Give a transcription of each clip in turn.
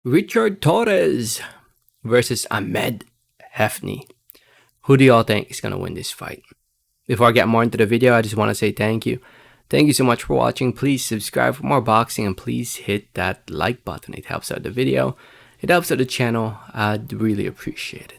Richard Torrez versus Ahmed Hefny. Who do y'all think is going to win this fight? Before I get more into the video, I just want to say thank you. Thank you so much for watching. Please subscribe for more boxing and please hit that like button. It helps out the video. It helps out the channel. I'd really appreciate it.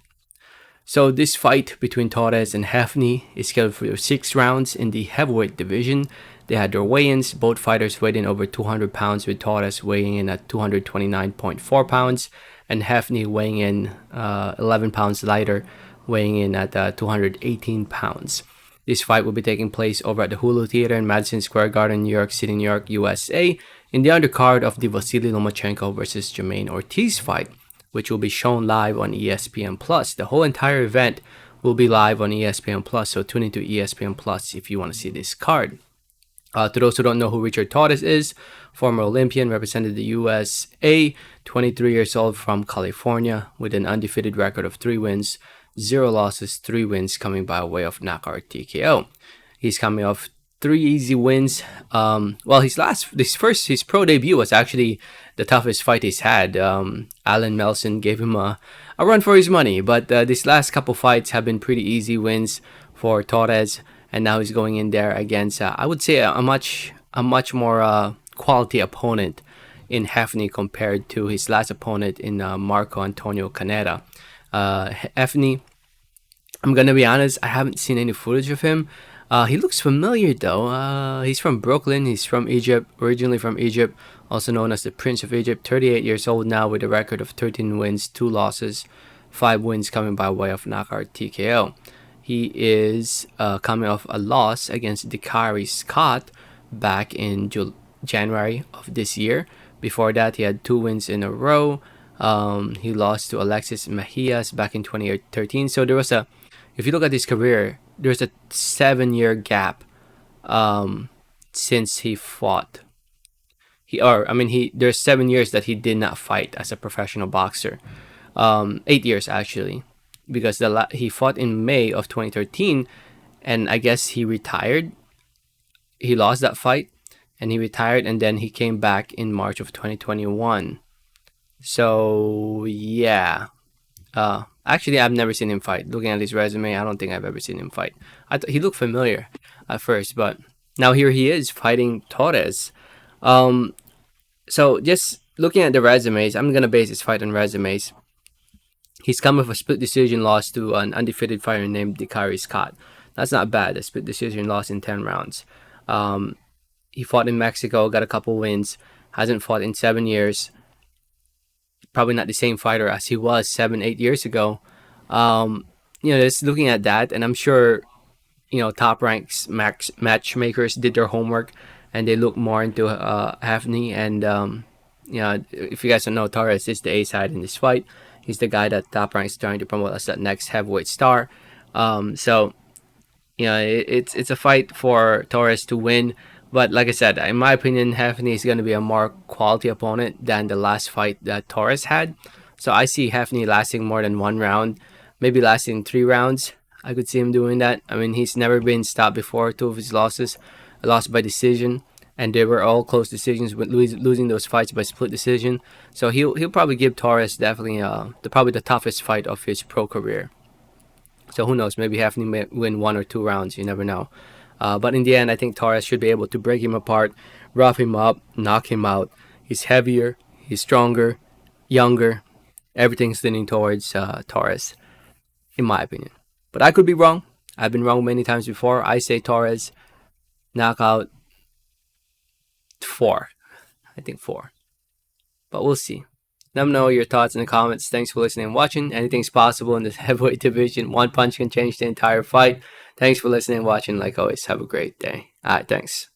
So this fight between Torrez and Hefny is scheduled for 6 rounds in the heavyweight division. They had their weigh-ins. Both fighters weighed in over 200 pounds, with Torrez weighing in at 229.4 pounds and Hefny weighing in 11 pounds lighter, weighing in at 218 pounds. This fight will be taking place over at the Hulu Theater in Madison Square Garden, New York City, New York, USA, in the undercard of the Vasily Lomachenko versus Jermaine Ortiz fight, which will be shown live on ESPN Plus. The whole entire event will be live on ESPN Plus, so tune into ESPN Plus if you want to see this card. To those who don't know who Richard Torrez is, former Olympian, represented the USA, 23 years old, from California, with an undefeated record of 3 wins, 0 losses, 3 wins coming by way of knockout TKO. He's coming off 3 easy wins. His pro debut was actually the toughest fight he's had. Alan Melson gave him a run for his money, but these last couple fights have been pretty easy wins for Torrez, and now he's going in there against I would say a much more quality opponent in Hefny compared to his last opponent in Marco Antonio Caneda. Hefny, I'm gonna be honest, I haven't seen any footage of him. He looks familiar though. He's from Brooklyn. He's from Egypt, originally from Egypt, also known as the Prince of Egypt. 38 years old now, with a record of 13 wins, 2 losses, 5 wins coming by way of knockout TKO. He is coming off a loss against Dakari Scott back in January of this year. Before that, he had 2 wins in a row. He lost to Alexis Mejias back in 2013. So there was if you look at his career, there's a 7-year gap since he fought. There's 7 years that he did not fight as a professional boxer. 8 years actually, because he fought in May of 2013, and I guess he retired. He lost that fight, and he retired, and then he came back in March of 2021. So yeah. Actually, I've never seen him fight. Looking at his resume, I don't think I've ever seen him fight. He looked familiar at first, but now here he is fighting Torrez. So just looking at the resumes, I'm gonna base this fight on resumes. He's come with a split decision loss to an undefeated fighter named Dakari Scott. That's not bad. A split decision loss in 10 rounds. He fought in Mexico, got a couple wins. Hasn't fought in 7 years. Probably not the same fighter as he was 7-8 years ago. Just looking at that, and I'm sure, top ranks matchmakers did their homework, and they look more into Hefny. And if you guys don't know, Torrez is the A side in this fight. He's the guy that Top Rank is trying to promote as that next heavyweight star. It's a fight for Torrez to win. But like I said, in my opinion, Hefny is going to be a more quality opponent than the last fight that Torrez had. So I see Hefny lasting more than 1 round, maybe lasting 3 rounds. I could see him doing that. I mean, he's never been stopped before. 2 of his losses, a loss by decision, and they were all close decisions, with losing those fights by split decision. So he'll probably give Torrez definitely probably the toughest fight of his pro career. So who knows? Maybe Hefny may win 1 or 2 rounds. You never know. But in the end, I think Torrez should be able to break him apart, rough him up, knock him out. He's heavier, he's stronger, younger. Everything's leaning towards Torrez, in my opinion. But I could be wrong. I've been wrong many times before. I say Torrez, knockout 4. I think 4. But we'll see. Let me know your thoughts in the comments. Thanks for listening and watching. Anything's possible in this heavyweight division. One punch can change the entire fight. Thanks for listening and watching. Like always, have a great day. Alright, thanks.